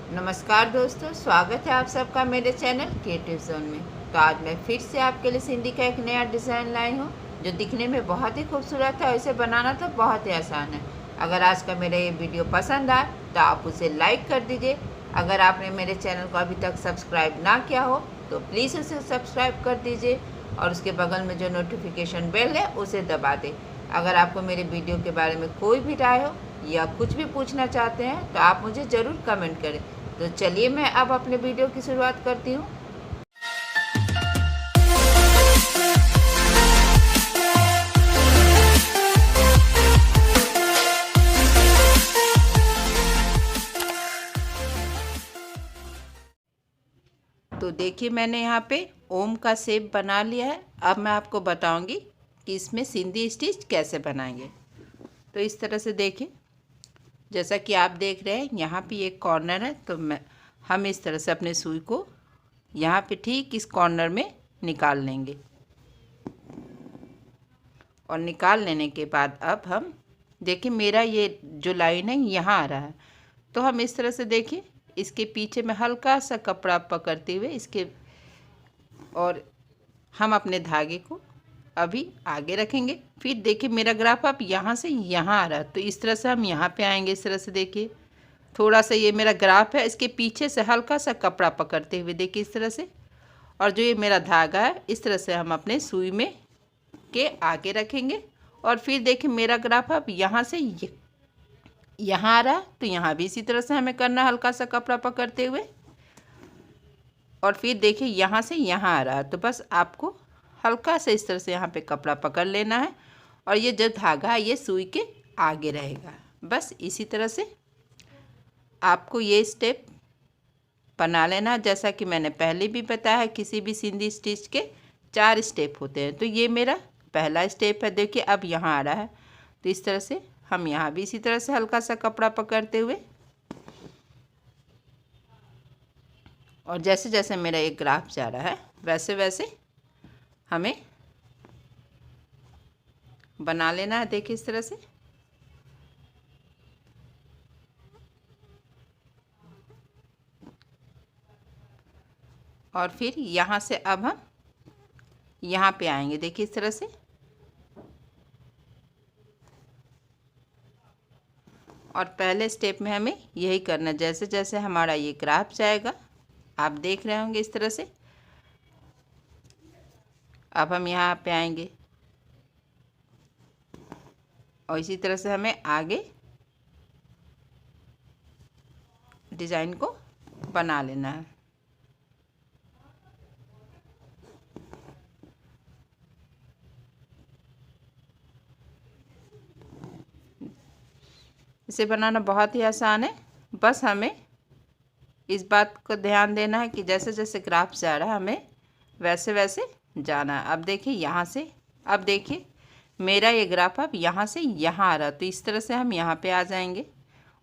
नमस्कार दोस्तों, स्वागत है आप सबका मेरे चैनल क्रिएटिव जोन में। तो आज मैं फिर से आपके लिए सिंधी का एक नया डिज़ाइन लाई हूँ जो दिखने में बहुत ही खूबसूरत है और इसे बनाना तो बहुत ही आसान है। अगर आज का मेरा ये वीडियो पसंद आए तो आप उसे लाइक कर दीजिए। अगर आपने मेरे चैनल को अभी तक सब्सक्राइब ना किया हो तो प्लीज़ उसे सब्सक्राइब कर दीजिए और उसके बगल में जो नोटिफिकेशन बेल है उसे दबा दें। अगर आपको मेरे वीडियो के बारे में कोई भी राय हो या कुछ भी पूछना चाहते हैं तो आप मुझे ज़रूर कमेंट करें। तो चलिए मैं अब अपने वीडियो की शुरुआत करती हूँ। तो देखिए मैंने यहाँ पे ओम का शेप बना लिया है। अब मैं आपको बताऊंगी कि इसमें सिंधी स्टिच कैसे बनाएंगे। तो इस तरह से देखिए, जैसा कि आप देख रहे हैं यहाँ पे एक कॉर्नर है, तो हम इस तरह से अपने सुई को यहाँ पे ठीक इस कॉर्नर में निकाल लेंगे। और निकाल लेने के बाद अब हम देखिए मेरा ये जो लाइन है यहाँ आ रहा है, तो हम इस तरह से देखिए इसके पीछे में हल्का सा कपड़ा पकड़ते हुए इसके और हम अपने धागे को अभी आगे रखेंगे। फिर देखिए मेरा ग्राफ अब यहाँ से यहाँ आ रहा है, तो इस तरह से हम यहाँ पे आएंगे। इस तरह से देखिए थोड़ा सा ये मेरा ग्राफ है, इसके पीछे से हल्का सा कपड़ा पकड़ते हुए देखिए इस तरह से, और जो ये मेरा धागा है इस तरह से हम अपने सुई में के आगे रखेंगे। और फिर देखिए मेरा ग्राफ अब यहाँ से यहाँ आ रहा है, तो यहाँ भी इसी तरह से हमें करना है, हल्का सा कपड़ा पकड़ते हुए। और फिर देखिए यहाँ से यहाँ आ रहा है, तो बस आपको हल्का से इस तरह से यहाँ पे कपड़ा पकड़ लेना है और ये जो धागा है ये सुई के आगे रहेगा। बस इसी तरह से आपको ये स्टेप बना लेना। जैसा कि मैंने पहले भी बताया है, किसी भी सिंधी स्टिच के 4 स्टेप होते हैं, तो ये मेरा पहला स्टेप है। देखिए अब यहाँ आ रहा है, तो इस तरह से हम यहाँ भी इसी तरह से हल्का सा कपड़ा पकड़ते हुए, और जैसे जैसे मेरा एक ग्राफ जा रहा है वैसे वैसे हमें बना लेना है। देखिए इस तरह से और फिर यहाँ से अब हम यहाँ पे आएंगे। देखिए इस तरह से, और पहले स्टेप में हमें यही करना है। जैसे जैसे हमारा ये ग्राफ जाएगा आप देख रहे होंगे इस तरह से, अब हम यहाँ पे आएंगे और इसी तरह से हमें आगे डिज़ाइन को बना लेना है। इसे बनाना बहुत ही आसान है, बस हमें इस बात को ध्यान देना है कि जैसे जैसे ग्राफ जा रहा है हमें वैसे वैसे जाना है। अब देखिए यहाँ से, अब देखिए मेरा ये ग्राफ अब यहाँ से यहाँ आ रहा है, तो इस तरह से हम यहाँ पे आ जाएंगे।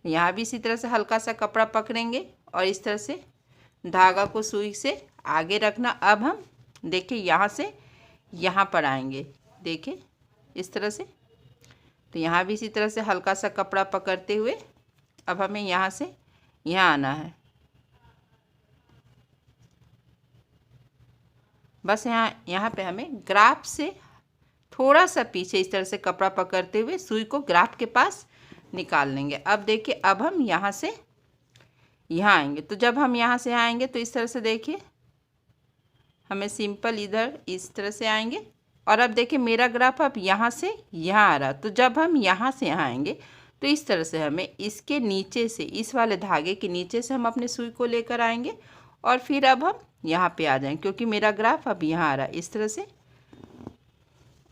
यहाँ भी इसी तरह से हल्का सा कपड़ा पकड़ेंगे और इस तरह से धागा को सुई से आगे रखना। अब हम देखिए यहाँ से यहाँ पर आएंगे, देखिए इस तरह से, तो यहाँ भी इसी तरह से हल्का सा कपड़ा पकड़ते हुए अब हमें यहाँ से यहाँ आना है। बस यहाँ पे हमें ग्राफ से थोड़ा सा पीछे इस तरह से कपड़ा पकड़ते हुए सुई को ग्राफ के पास निकाल लेंगे। अब देखिए अब हम यहाँ से यहाँ आएंगे, तो जब हम यहाँ से आएंगे तो इस तरह से देखिए हमें सिंपल इधर इस तरह से आएंगे। और अब देखिए मेरा ग्राफ अब यहाँ से यहाँ आ रहा, तो जब हम यहाँ से यहाँ आएंगे तो इस तरह से हमें इसके नीचे से, इस वाले धागे के नीचे से हम अपने सुई को लेकर आएंगे और फिर अब हम यहाँ पे आ जाएंगे, क्योंकि मेरा ग्राफ अब यहाँ आ रहा है इस तरह से,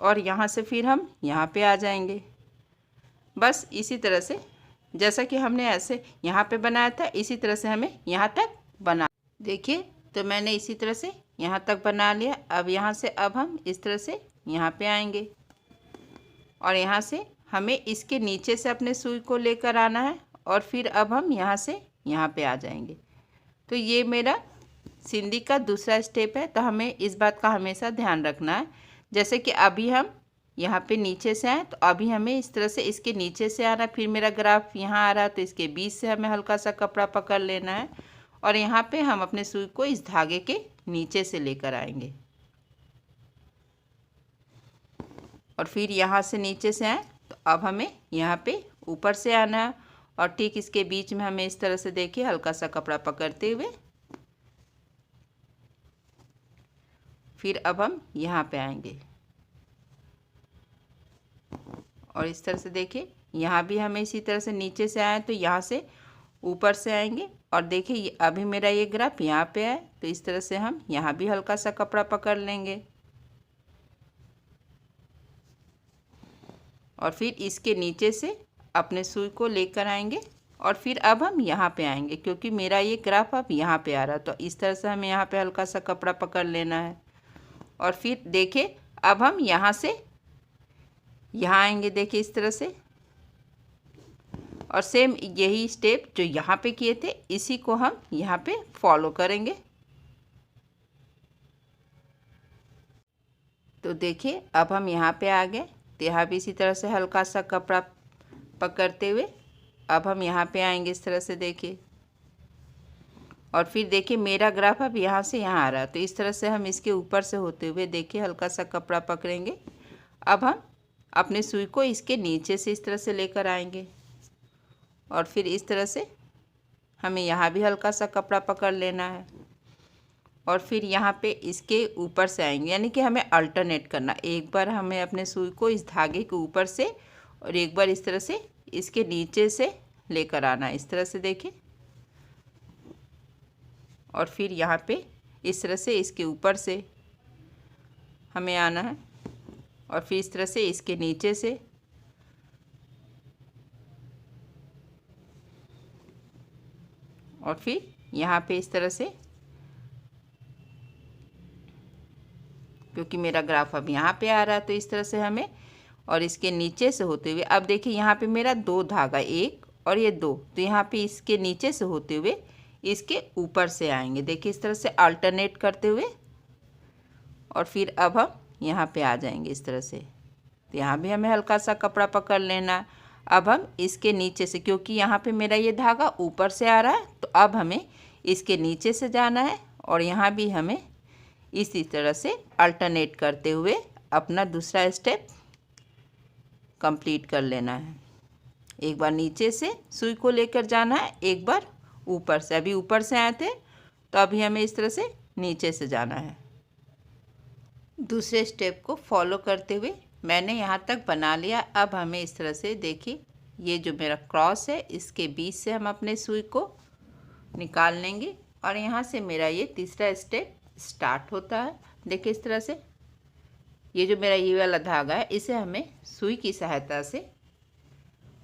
और यहाँ से फिर हम यहाँ पे आ जाएंगे। बस इसी तरह से जैसा कि हमने ऐसे यहाँ पे बनाया था इसी तरह से हमें यहाँ तक बना, देखिए तो मैंने इसी तरह से यहाँ तक बना लिया। अब यहाँ से अब हम इस तरह से यहाँ पे आएंगे और यहाँ से हमें इसके नीचे से अपने सुई को लेकर आना है और फिर अब हम यहाँ से यहाँ पे आ जाएंगे। तो ये मेरा सिंधी का दूसरा स्टेप है, तो हमें इस बात का हमेशा ध्यान रखना है। जैसे कि अभी हम यहाँ पे नीचे से आए, तो अभी हमें इस तरह से इसके नीचे से आना, फिर मेरा ग्राफ यहाँ आ रहा है तो इसके बीच से हमें हल्का सा कपड़ा पकड़ लेना है और यहाँ पे हम अपने सुई को इस धागे के नीचे से लेकर आएंगे और फिर यहाँ से नीचे से आए तो अब हमें यहाँ पे ऊपर से आना है और ठीक इसके बीच में हमें इस तरह से देखिए हल्का सा कपड़ा पकड़ते हुए फिर अब हम यहाँ पे आएंगे और इस तरह से देखिए यहाँ भी हमें इसी तरह से नीचे से आए तो यहाँ से ऊपर से आएंगे और देखिए अभी मेरा ये ग्राफ यहाँ पे है तो इस तरह से हम यहाँ भी हल्का सा कपड़ा पकड़ लेंगे और फिर इसके नीचे से अपने सुई को लेकर आएंगे और फिर अब हम यहाँ पे आएंगे क्योंकि मेरा ये ग्राफ अब यहाँ पे आ रहा है तो इस तरह से हमें यहाँ पे हल्का सा कपड़ा पकड़ लेना है और फिर देखिए अब हम यहाँ से यहाँ आएंगे देखिए इस तरह से और सेम यही स्टेप जो यहाँ पे किए थे इसी को हम यहाँ पे फॉलो करेंगे। तो देखिए अब हम यहाँ पे आ गए तो यहाँ भी इसी तरह से हल्का सा कपड़ा पकड़ते हुए अब हम यहाँ पे आएंगे इस तरह से देखिए और फिर देखिए मेरा ग्राफ अब यहाँ से यहाँ आ रहा है तो इस तरह से हम इसके ऊपर से होते हुए देखिए हल्का सा कपड़ा पकड़ेंगे। अब हम अपने सुई को इसके नीचे से इस तरह से लेकर आएंगे और फिर इस तरह से हमें यहाँ भी हल्का सा कपड़ा पकड़ लेना है और फिर यहाँ पे इसके ऊपर से आएंगे यानी कि हमें अल्टरनेट करना, एक बार हमें अपने सुई को इस धागे के ऊपर से और एक बार इस तरह से इसके नीचे से लेकर आना इस तरह से देखिए और फिर यहाँ पे इस तरह से इसके ऊपर से हमें आना है और फिर इस तरह से इसके नीचे से और फिर यहाँ पे इस तरह से क्योंकि मेरा ग्राफ अब यहाँ पे आ रहा है तो इस तरह से हमें और इसके नीचे से होते हुए अब देखिए यहाँ पे मेरा दो धागा एक और ये दो तो यहाँ पे इसके नीचे से होते हुए इसके ऊपर से आएंगे देखिए इस तरह से अल्टरनेट करते हुए और फिर अब हम यहाँ पे आ जाएंगे इस तरह से तो यहाँ भी हमें हल्का सा कपड़ा पकड़ लेना। अब हम इसके नीचे से क्योंकि यहाँ पे मेरा ये धागा ऊपर से आ रहा है तो अब हमें इसके नीचे से जाना है और यहाँ भी हमें इसी तरह से अल्टरनेट करते हुए अपना दूसरा स्टेप कंप्लीट कर लेना है। एक बार नीचे से सुई को लेकर जाना है, एक बार ऊपर से, अभी ऊपर से आए थे तो अभी हमें इस तरह से नीचे से जाना है। दूसरे स्टेप को फॉलो करते हुए मैंने यहाँ तक बना लिया। अब हमें इस तरह से देखिए ये जो मेरा क्रॉस है इसके बीच से हम अपने सुई को निकाल लेंगे और यहाँ से मेरा ये तीसरा स्टेप स्टार्ट होता है। देखिए इस तरह से ये जो मेरा ये वाला धागा है इसे हमें सुई की सहायता से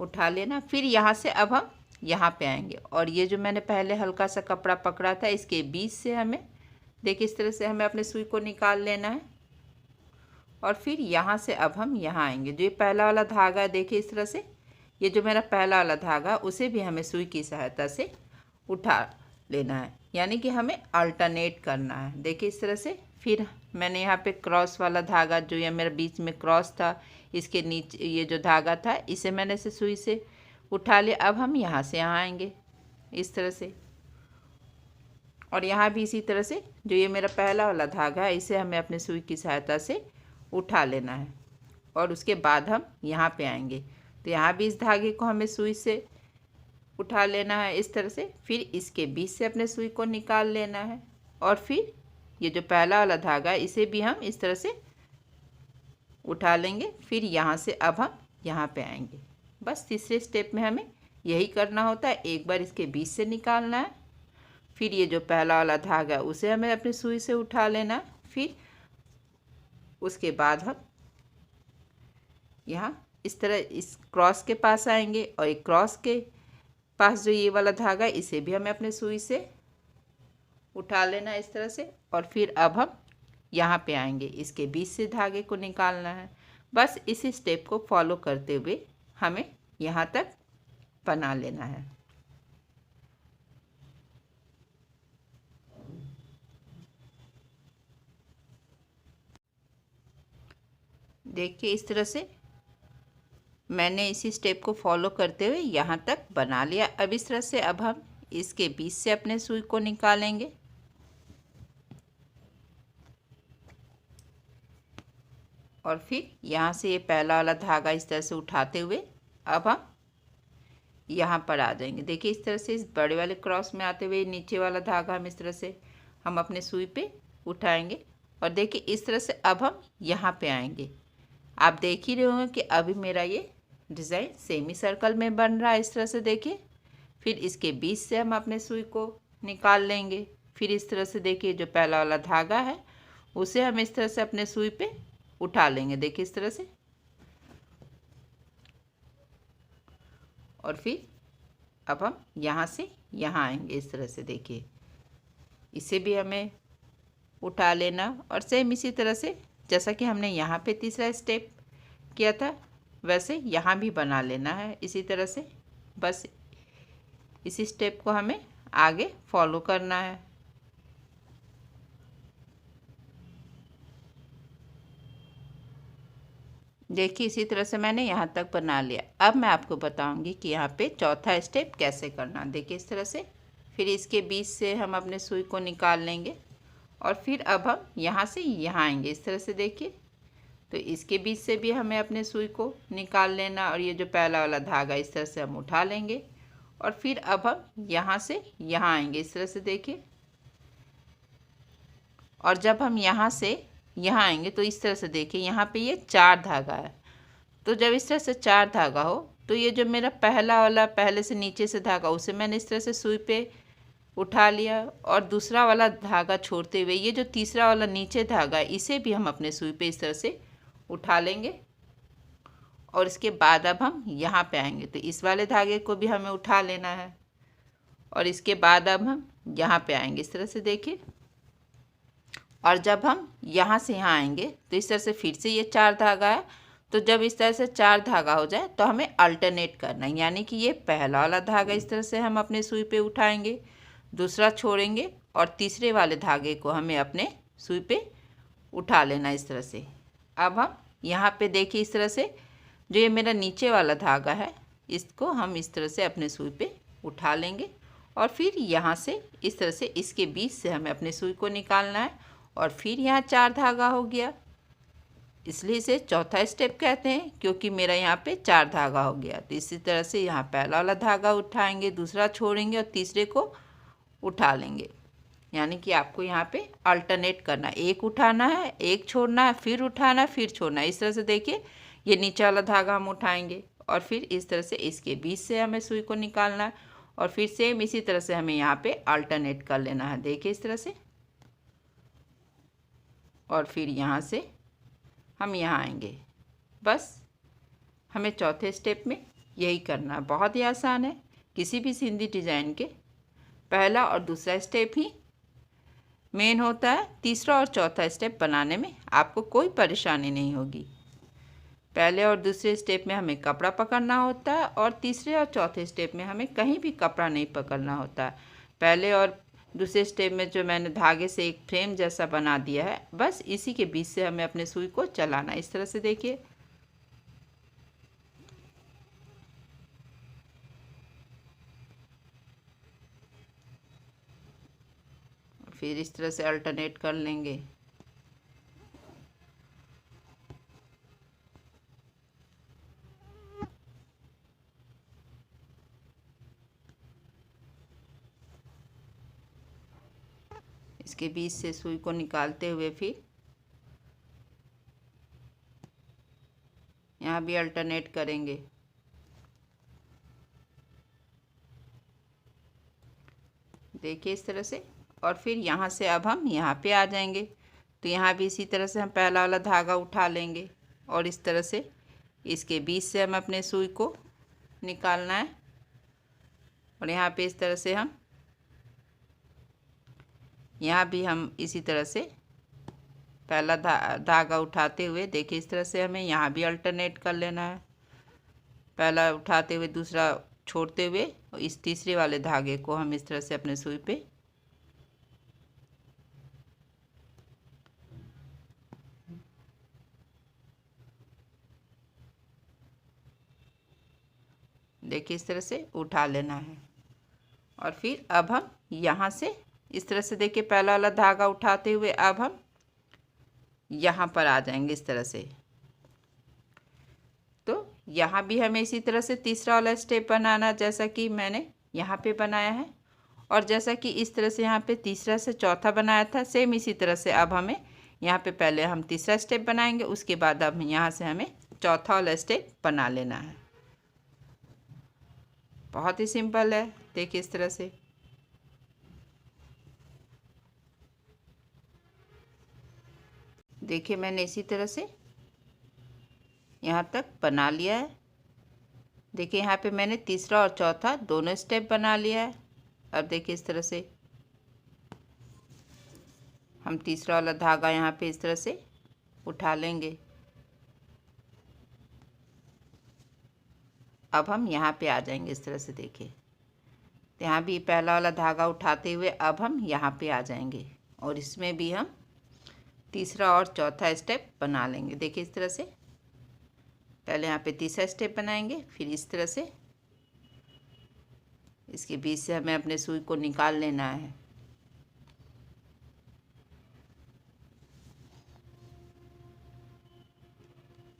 उठा लेना। फिर यहाँ से अब हम यहाँ पे आएंगे और ये जो मैंने पहले हल्का सा कपड़ा पकड़ा था इसके बीच से हमें देखिए इस तरह से हमें अपने सुई को निकाल लेना है और फिर यहाँ से अब हम यहाँ आएंगे। जो ये पहला वाला धागा है देखिए इस तरह से ये जो मेरा पहला वाला धागा उसे भी हमें सुई की सहायता से उठा लेना है, यानी कि हमें अल्टरनेट करना है। देखिए इस तरह से फिर मैंने यहाँ पे क्रॉस वाला धागा जो ये मेरा बीच में क्रॉस था इसके नीचे ये जो धागा था इसे मैंने से सुई से उठा लिया। अब हम यहाँ से यहाँ आएंगे इस तरह से और यहाँ भी इसी तरह से जो ये मेरा पहला वाला धागा है इसे हमें अपने सुई की सहायता से उठा लेना है और उसके बाद हम यहाँ पे आएंगे। तो यहाँ भी इस धागे को हमें सुई से उठा लेना है इस तरह से, फिर इसके बीच से अपने सुई को निकाल लेना है और फिर ये जो पहला वाला धागा है इसे भी हम इस तरह से उठा लेंगे। फिर यहाँ से अब हम यहाँ पे आएंगे। बस तीसरे स्टेप में हमें यही करना होता है, एक बार इसके बीच से निकालना है, फिर ये जो पहला वाला धागा है उसे हमें अपनी सुई से उठा लेना, फिर उसके बाद हम यहाँ इस तरह इस क्रॉस के पास आएंगे और एक क्रॉस के पास जो ये वाला धागा है इसे भी हमें अपने सुई से उठा लेना इस तरह से और फिर अब हम यहाँ पे आएंगे, इसके बीच से धागे को निकालना है। बस इसी स्टेप को फॉलो करते हुए हमें यहाँ तक बना लेना है। देखिए इस तरह से मैंने इसी स्टेप को फॉलो करते हुए यहाँ तक बना लिया। अब इस तरह से अब हम इसके बीच से अपने सुई को निकालेंगे और फिर यहाँ से ये पहला वाला धागा इस तरह से उठाते हुए अब हम यहाँ पर आ जाएंगे। देखिए इस तरह से इस बड़े वाले क्रॉस में आते हुए नीचे वाला धागा हम इस तरह से हम अपने सुई पे उठाएंगे और देखिए इस तरह से अब हम यहाँ पे आएंगे। आप देख ही रहे होंगे कि अभी मेरा ये डिज़ाइन सेमी सर्कल में बन रहा है। इस तरह से देखिए फिर इसके बीच से हम अपने सुई को निकाल लेंगे। फिर इस तरह से देखिए जो पहला वाला धागा है उसे हम इस तरह से अपने सुई पे उठा लेंगे। देखिए इस तरह से और फिर अब हम यहाँ से यहाँ आएंगे। इस तरह से देखिए इसे भी हमें उठा लेना और सेम इसी तरह से जैसा कि हमने यहाँ पे तीसरा स्टेप किया था वैसे यहाँ भी बना लेना है इसी तरह से। बस इसी स्टेप को हमें आगे फॉलो करना है। देखिए इसी तरह से मैंने यहाँ तक बना लिया। अब मैं आपको बताऊंगी कि यहाँ पे चौथा स्टेप कैसे करना। देखिए इस तरह से फिर इसके बीच से हम अपने सुई को निकाल लेंगे और फिर अब हम यहाँ से यहाँ आएंगे। इस तरह से देखिए तो इसके बीच से भी हमें अपने सुई को निकाल लेना और ये जो पहला वाला धागा इस तरह से हम उठा लेंगे और फिर अब हम यहाँ से यहाँ आएंगे। इस तरह से देखिए और जब हम यहाँ से यहाँ आएंगे तो इस तरह से देखिए यहाँ पे ये 4 धागा है। तो जब इस तरह से 4 धागा हो तो ये जो मेरा पहला वाला पहले से नीचे से धागा उसे मैंने इस तरह से सुई पे उठा लिया और दूसरा वाला धागा छोड़ते हुए ये जो तीसरा वाला नीचे धागा है इसे भी हम अपने सुई पे इस तरह से उठा लेंगे और इसके बाद अब हम यहाँ पे आएंगे। तो इस वाले धागे को भी हमें उठा लेना है और इसके बाद अब हम यहाँ पे आएंगे। इस तरह से देखिए और जब हम यहाँ से यहाँ आएंगे तो इस तरह से फिर से ये 4 धागा है। तो जब इस तरह से 4 धागा हो जाए तो हमें अल्टरनेट करना है, यानी कि ये पहला वाला धागा इस तरह से हम अपने सुई पे उठाएंगे, दूसरा छोड़ेंगे और तीसरे वाले धागे को हमें अपने सुई पे उठा लेना इस तरह से। अब हम यहाँ पे देखिए इस तरह से जो ये मेरा नीचे वाला धागा है इसको हम इस तरह से अपने सुई पे उठा लेंगे और फिर यहाँ से इस तरह से इसके बीच से हमें अपने सुई को निकालना है और फिर यहाँ 4 धागा हो गया, इसलिए इसे चौथा स्टेप कहते हैं क्योंकि मेरा यहाँ पे 4 धागा हो गया। तो इसी तरह से यहाँ पहला वाला धागा उठाएंगे, दूसरा छोड़ेंगे और तीसरे को उठा लेंगे, यानी कि आपको यहाँ पे अल्टरनेट करना, एक उठाना है, एक छोड़ना है, फिर उठाना है, फिर छोड़ना है। इस तरह से देखिए ये नीचे वाला धागा हम उठाएंगे और फिर इस तरह से इसके बीच से हमें सुई को निकालना है और फिर सेम इसी तरह से हमें यहाँ पे अल्टरनेट कर लेना है। देखिए इस तरह से और फिर यहाँ से हम यहाँ आएंगे। बस हमें चौथे स्टेप में यही करना है। बहुत ही आसान है। किसी भी सिंधी डिज़ाइन के पहला और दूसरा स्टेप ही मेन होता है। तीसरा और चौथा स्टेप बनाने में आपको कोई परेशानी नहीं होगी। पहले और दूसरे स्टेप में हमें कपड़ा पकड़ना होता है और तीसरे और चौथे स्टेप में हमें कहीं भी कपड़ा नहीं पकड़ना होता। पहले और दूसरे स्टेप में जो मैंने धागे से एक फ्रेम जैसा बना दिया है, बस इसी के बीच से हमें अपने सुई को चलाना। इस तरह से देखिए फिर इस तरह से अल्टरनेट कर लेंगे। इसके बीच से सुई को निकालते हुए फिर यहाँ भी अल्टरनेट करेंगे। देखिए इस तरह से और फिर यहाँ से अब हम यहाँ पे आ जाएंगे। तो यहाँ भी इसी तरह से हम पहला वाला धागा उठा लेंगे और इस तरह से इसके बीच से हम अपने सुई को निकालना है और यहाँ पे इस तरह से हम यहाँ भी हम इसी तरह से पहला धागा उठाते हुए देखिए इस तरह से हमें यहाँ भी अल्टरनेट कर लेना है। पहला उठाते हुए दूसरा छोड़ते हुए और इस तीसरे वाले धागे को हम इस तरह से अपने सुई पे देखिए इस तरह से उठा लेना है। और फिर अब हम यहाँ से इस तरह से देखिए पहला वाला धागा उठाते हुए अब हम यहाँ पर आ जाएंगे इस तरह से। तो यहाँ भी हमें इसी तरह से तीसरा वाला स्टेप बनाना जैसा कि मैंने यहाँ पे बनाया है, और जैसा कि इस तरह से यहाँ पे तीसरा से चौथा बनाया था, सेम इसी तरह से अब हमें यहाँ पे पहले हम तीसरा स्टेप बनाएंगे, उसके बाद अब यहाँ से हमें चौथा वाला स्टेप बना लेना है। बहुत ही सिंपल है, देखिए इस तरह से। देखिए मैंने इसी तरह से यहाँ तक बना लिया है। देखिए यहाँ पे मैंने तीसरा और चौथा दोनों स्टेप बना लिया है। अब देखिए इस तरह से हम तीसरा वाला धागा यहाँ पे इस तरह से उठा लेंगे। अब हम यहाँ पे आ जाएंगे इस तरह से। देखिए तो यहाँ भी पहला वाला धागा उठाते हुए अब हम यहाँ पे आ जाएंगे, और इसमें भी हम तीसरा और चौथा स्टेप बना लेंगे। देखिए इस तरह से पहले यहाँ पे तीसरा स्टेप बनाएंगे, फिर इस तरह से इसके बीच से हमें अपने सुई को निकाल लेना है।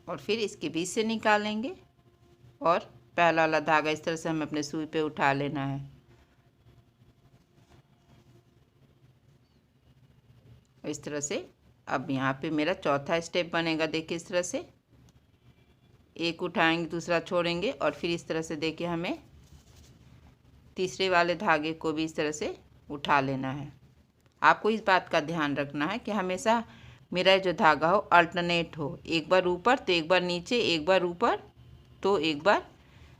और फिर इसके बीच से निकालेंगे, और पहला वाला धागा इस तरह से हमें अपने सुई पे उठा लेना है। इस तरह से अब यहाँ पे मेरा चौथा स्टेप बनेगा। देखिए इस तरह से एक उठाएंगे, दूसरा छोड़ेंगे, और फिर इस तरह से देखिए हमें तीसरे वाले धागे को भी इस तरह से उठा लेना है। आपको इस बात का ध्यान रखना है कि हमेशा मेरा जो धागा हो अल्टरनेट हो, एक बार ऊपर तो एक बार नीचे, एक बार ऊपर तो एक बार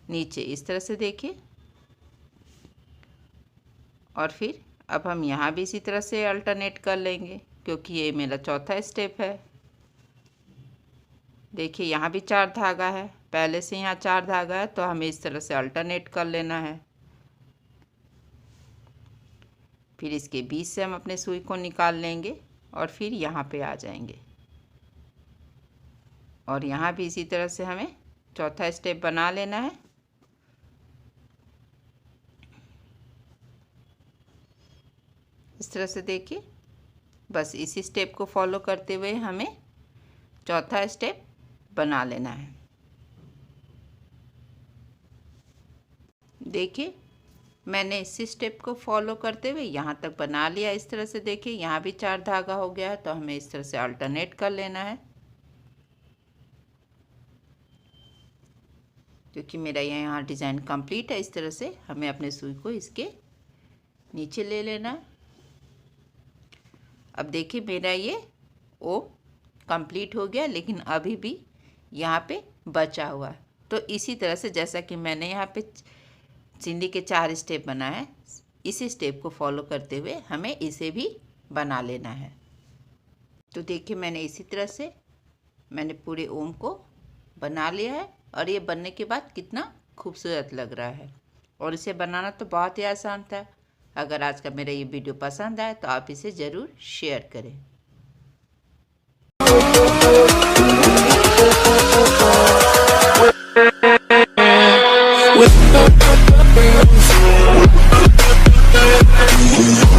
नीचे, इस तरह से देखिए। और फिर अब हम यहाँ भी इसी तरह से अल्टरनेट कर लेंगे, क्योंकि ये मेरा चौथा स्टेप है। देखिए यहाँ भी 4 धागा है, पहले से यहाँ 4 धागा है, तो हमें इस तरह से अल्टरनेट कर लेना है। फिर इसके बीच से हम अपने सुई को निकाल लेंगे, और फिर यहाँ पे आ जाएंगे, और यहाँ भी इसी तरह से हमें चौथा स्टेप बना लेना है। इस तरह से देखिए, बस इसी स्टेप को फॉलो करते हुए हमें चौथा स्टेप बना लेना है। देखिए मैंने इसी स्टेप को फॉलो करते हुए यहाँ तक बना लिया। इस तरह से देखिए यहाँ भी 4 धागा हो गया है, तो हमें इस तरह से अल्टरनेट कर लेना है, क्योंकि मेरा यहाँ डिज़ाइन कंप्लीट है। इस तरह से हमें अपने सुई को इसके नीचे ले लेना है। अब देखिए मेरा ये ओ कंप्लीट हो गया, लेकिन अभी भी यहाँ पे बचा हुआ है। तो इसी तरह से जैसा कि मैंने यहाँ पे सिंधी के 4 स्टेप बनाए हैं, इसी स्टेप को फॉलो करते हुए हमें इसे भी बना लेना है। तो देखिए मैंने इसी तरह से मैंने पूरे ओम को बना लिया है, और ये बनने के बाद कितना खूबसूरत लग रहा है। और इसे बनाना तो बहुत ही आसान था। अगर आज का मेरा ये वीडियो पसंद आए तो आप इसे ज़रूर शेयर करें।